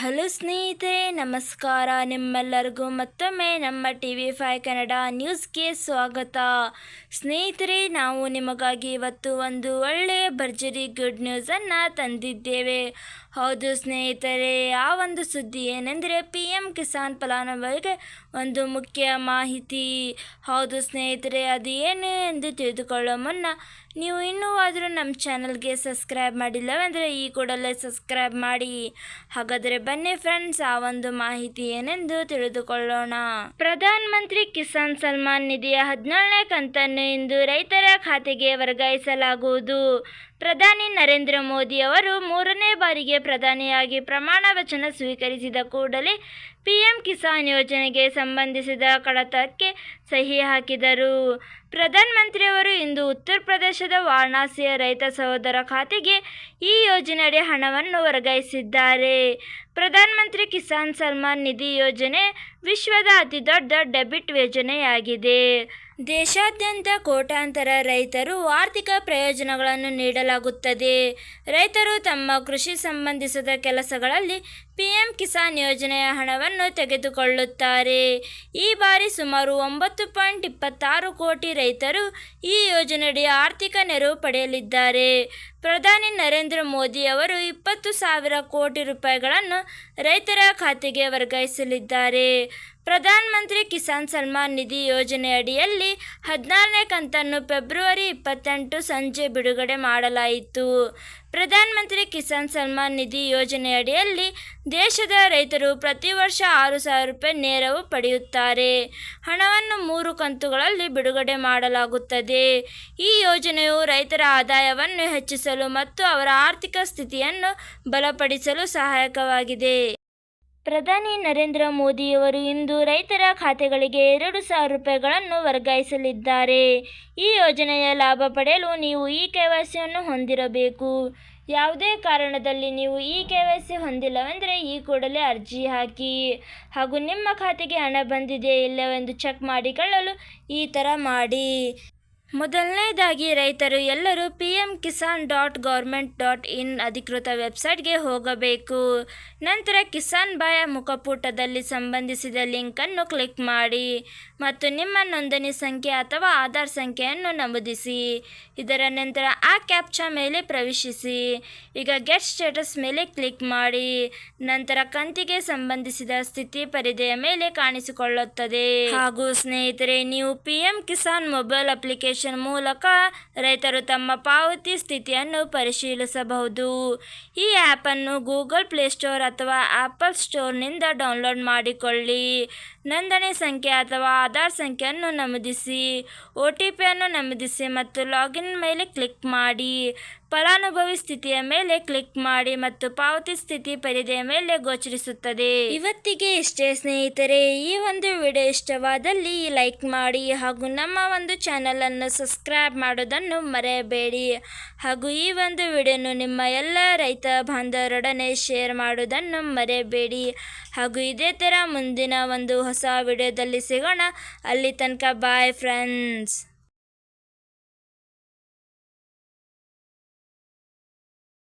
Hello ಸ್ನೇಹಿತರೆ, ನಮಸ್ಕಾರ. ನಿಮ್ಮೆಲ್ಲರಿಗೂ ಮತ್ತೊಮ್ಮೆ ನಮ್ಮ TV5 ಕನ್ನಡ ನ್ಯೂಸ್ಗೆ ಸ್ವಾಗತ. ಸ್ನೇಹಿತರೆ, ನಾವು ನಿಮಗಾಗಿ ಇವತ್ತು ಒಂದು ಒಳ್ಳೆಯ ಭರ್ಜರಿ ಗುಡ್ ನ್ಯೂಸನ್ನು ತಂದಿದ್ದೇವೆ. ಹೌದು ಸ್ನೇಹಿತರೆ, ಆ ಒಂದು ಸುದ್ದಿ ಏನೆಂದರೆ PM ಕಿಸಾನ್ ಫಲಾನುಭವಿಗೆ ಒಂದು ಮುಖ್ಯ ಮಾಹಿತಿ. ಹೌದು ಸ್ನೇಹಿತರೆ, ಅದು ಏನು ಎಂದು ತಿಳಿದುಕೊಳ್ಳೋ ಮುನ್ನ ನೀವು ಇನ್ನೂ ಆದರೂ ನಮ್ಮ ಚಾನಲ್ಗೆ ಸಬ್ಸ್ಕ್ರೈಬ್ ಮಾಡಿಲ್ಲವೆಂದರೆ ಈ ಕೂಡಲೇ ಸಬ್ಸ್ಕ್ರೈಬ್ ಮಾಡಿ. ಹಾಗಾದರೆ ಬನ್ನಿ ಫ್ರೆಂಡ್ಸ್, ಆ ಒಂದು ಮಾಹಿತಿ ಏನೆಂದು ತಿಳಿದುಕೊಳ್ಳೋಣ. ಪ್ರಧಾನ ಮಂತ್ರಿ ಕಿಸಾನ್ ಸನ್ಮಾನ್ ನಿಧಿಯ 17ನೇ ಕಂತನ್ನು ಇಂದು ರೈತರ ಖಾತೆಗೆ ವರ್ಗಾಯಿಸಲಾಗುವುದು. ಪ್ರಧಾನಿ ನರೇಂದ್ರ ಮೋದಿ ಅವರು 3ನೇ ಬಾರಿಗೆ ಪ್ರಧಾನಿಯಾಗಿ ಪ್ರಮಾಣ ವಚನ ಸ್ವೀಕರಿಸಿದ ಕೂಡಲೇ PM ಕಿಸಾನ್ ಯೋಜನೆಗೆ ಸಂಬಂಧಿಸಿದ ಕಡತಕ್ಕೆ ಸಹಿ ಹಾಕಿದರು. ಪ್ರಧಾನಮಂತ್ರಿಯವರು ಇಂದು ಉತ್ತರ ಪ್ರದೇಶದ ವಾರಣಾಸಿಯ ರೈತ ಸಹೋದರ ಖಾತೆಗೆ ಈ ಯೋಜನೆಯಡಿ ಹಣವನ್ನು ವರ್ಗಾಯಿಸಿದ್ದಾರೆ. ಪ್ರಧಾನಮಂತ್ರಿ ಕಿಸಾನ್ ಸನ್ಮಾನ್ ನಿಧಿ ಯೋಜನೆ ವಿಶ್ವದ ಅತಿದೊಡ್ಡ ಡೆಬಿಟ್ ಯೋಜನೆಯಾಗಿದೆ. ದೇಶಾದ್ಯಂತ ಕೋಟ್ಯಾಂತರ ರೈತರು ಆರ್ಥಿಕ ಪ್ರಯೋಜನಗಳನ್ನು ನೀಡಲಾಗುತ್ತದೆ. ರೈತರು ತಮ್ಮ ಕೃಷಿ ಸಂಬಂಧಿಸಿದ ಕೆಲಸಗಳಲ್ಲಿ PM ಕಿಸಾನ್ ಯೋಜನೆಯ ಹಣವನ್ನು ತೆಗೆದುಕೊಳ್ಳುತ್ತಾರೆ. ಈ ಬಾರಿ ಸುಮಾರು 9.26 ಕೋಟಿ ರೈತರು ಈ ಯೋಜನೆಯಡಿ ಆರ್ಥಿಕ ನೆರವು ಪಡೆಯಲಿದ್ದಾರೆ. ಪ್ರಧಾನಿ ನರೇಂದ್ರ ಮೋದಿ ಅವರು 20,000 ಕೋಟಿ ರೂಪಾಯಿಗಳನ್ನು ರೈತರ ಖಾತೆಗೆ ವರ್ಗಾಯಿಸಲಿದ್ದಾರೆ. ಪ್ರಧಾನ ಮಂತ್ರಿ ಕಿಸಾನ್ ಸನ್ಮಾನ್ ನಿಧಿ ಯೋಜನೆಯಡಿಯಲ್ಲಿ 16ನೇ ಕಂತನ್ನು ಫೆಬ್ರವರಿ 28 ಸಂಜೆ ಬಿಡುಗಡೆ ಮಾಡಲಾಯಿತು. ಪ್ರಧಾನ ಮಂತ್ರಿ ಕಿಸಾನ್ ಸನ್ಮಾನ್ ನಿಧಿ ಯೋಜನೆಯಡಿಯಲ್ಲಿ ದೇಶದ ರೈತರು ಪ್ರತಿ ವರ್ಷ 6,000 ರೂಪಾಯಿ ನೆರವು ಪಡೆಯುತ್ತಾರೆ. ಹಣವನ್ನು 3 ಕಂತುಗಳಲ್ಲಿ ಬಿಡುಗಡೆ ಮಾಡಲಾಗುತ್ತದೆ. ಈ ಯೋಜನೆಯು ರೈತರ ಆದಾಯವನ್ನು ಹೆಚ್ಚಿಸಲು ಮತ್ತು ಅವರ ಆರ್ಥಿಕ ಸ್ಥಿತಿಯನ್ನು ಬಲಪಡಿಸಲು ಸಹಾಯಕವಾಗಿದೆ. ಪ್ರಧಾನಿ ನರೇಂದ್ರ ಮೋದಿಯವರು ಇಂದು ರೈತರ ಖಾತೆಗಳಿಗೆ 2,000 ರೂಪಾಯಿಗಳನ್ನು ವರ್ಗಾಯಿಸಲಿದ್ದಾರೆ. ಈ ಯೋಜನೆಯ ಲಾಭ ಪಡೆಯಲು ನೀವು ಈ KYCಯನ್ನು ಹೊಂದಿರಬೇಕು. ಯಾವುದೇ ಕಾರಣದಲ್ಲಿ ನೀವು ಈ KYC ಹೊಂದಿಲ್ಲವೆಂದರೆ ಈ ಕೂಡಲೇ ಅರ್ಜಿ ಹಾಕಿ ಹಾಗೂ ನಿಮ್ಮ ಖಾತೆಗೆ ಹಣ ಬಂದಿದೆ ಇಲ್ಲವೆಂದು ಚೆಕ್ ಮಾಡಿಕೊಳ್ಳಲು ಈ ಥರ ಮಾಡಿ. ಮೊದಲನೇದಾಗಿ ರೈತರು ಎಲ್ಲರೂ pmkisan.government.in ಅಧಿಕೃತ ವೆಬ್ಸೈಟ್ಗೆ ಹೋಗಬೇಕು. ನಂತರ ಕಿಸಾನ್ ಬಾಯ ಮುಖಪುಟದಲ್ಲಿ ಸಂಬಂಧಿಸಿದ ಲಿಂಕನ್ನು ಕ್ಲಿಕ್ ಮಾಡಿ ಮತ್ತು ನಿಮ್ಮ ನೋಂದಣಿ ಸಂಖ್ಯೆ ಅಥವಾ ಆಧಾರ್ ಸಂಖ್ಯೆಯನ್ನು ನಮೂದಿಸಿ. ಇದರ ನಂತರ ಆ ಕ್ಯಾಪ್ಚಾ ಮೇಲೆ ಪ್ರವೇಶಿಸಿ. ಈಗ ಗೆಟ್ ಸ್ಟೇಟಸ್ ಮೇಲೆ ಕ್ಲಿಕ್ ಮಾಡಿ. ನಂತರ ಕಂತಿಗೆ ಸಂಬಂಧಿಸಿದ ಸ್ಥಿತಿ ಪರದೆಯ ಮೇಲೆ ಕಾಣಿಸಿಕೊಳ್ಳುತ್ತದೆ. ಹಾಗೂ ಸ್ನೇಹಿತರೆ, ನೀವು PM ಕಿಸಾನ್ ಮೊಬೈಲ್ ಅಪ್ಲಿಕೇಶನ್ ಮೂಲಕ ರೈತರು ತಮ್ಮ ಪಾವತಿ ಸ್ಥಿತಿಯನ್ನು ಪರಿಶೀಲಿಸಬಹುದು. ಈ ಆ್ಯಪನ್ನು ಗೂಗಲ್ ಪ್ಲೇಸ್ಟೋರ್ ಅಥವಾ ಆಪಲ್ ಸ್ಟೋರ್ನಿಂದ ಡೌನ್ಲೋಡ್ ಮಾಡಿಕೊಳ್ಳಿ. ನೋಂದಣಿ ಸಂಖ್ಯೆ ಅಥವಾ ಆಧಾರ್ ಸಂಖ್ಯೆಯನ್ನು ನಮೂದಿಸಿ. OTPಯನ್ನು ನಮೂದಿಸಿ ಮತ್ತು ಲಾಗಿನ್ ಮೇಲೆ ಕ್ಲಿಕ್ ಮಾಡಿ. ಫಲಾನುಭವಿ ಸ್ಥಿತಿಯ ಮೇಲೆ ಕ್ಲಿಕ್ ಮಾಡಿ ಮತ್ತು ಪಾವತಿ ಸ್ಥಿತಿ ಪರದೆಯ ಮೇಲೆ ಗೋಚರಿಸುತ್ತದೆ. ಇವತ್ತಿಗೆ ಇಷ್ಟೇ ಸ್ನೇಹಿತರೆ. ಈ ಒಂದು ವಿಡಿಯೋ ಇಷ್ಟವಾದಲ್ಲಿ ಲೈಕ್ ಮಾಡಿ ಹಾಗೂ ನಮ್ಮ ಒಂದು ಚಾನಲನ್ನು ಸಬ್ಸ್ಕ್ರೈಬ್ ಮಾಡೋದನ್ನು ಮರೆಯಬೇಡಿ. ಹಾಗೂ ಈ ಒಂದು ವಿಡಿಯೋನು ನಿಮ್ಮ ಎಲ್ಲ ರೈತ ಬಾಂಧವರೊಡನೆ ಶೇರ್ ಮಾಡೋದನ್ನು ಮರೆಯಬೇಡಿ. ಹಾಗೂ ಇದೇ ಥರ ಮುಂದಿನ ಒಂದು ಹೊಸ ವಿಡಿಯೋದಲ್ಲಿ ಸಿಗೋಣ. ಅಲ್ಲಿ ತನಕ ಬಾಯ್ ಫ್ರೆಂಡ್ಸ್.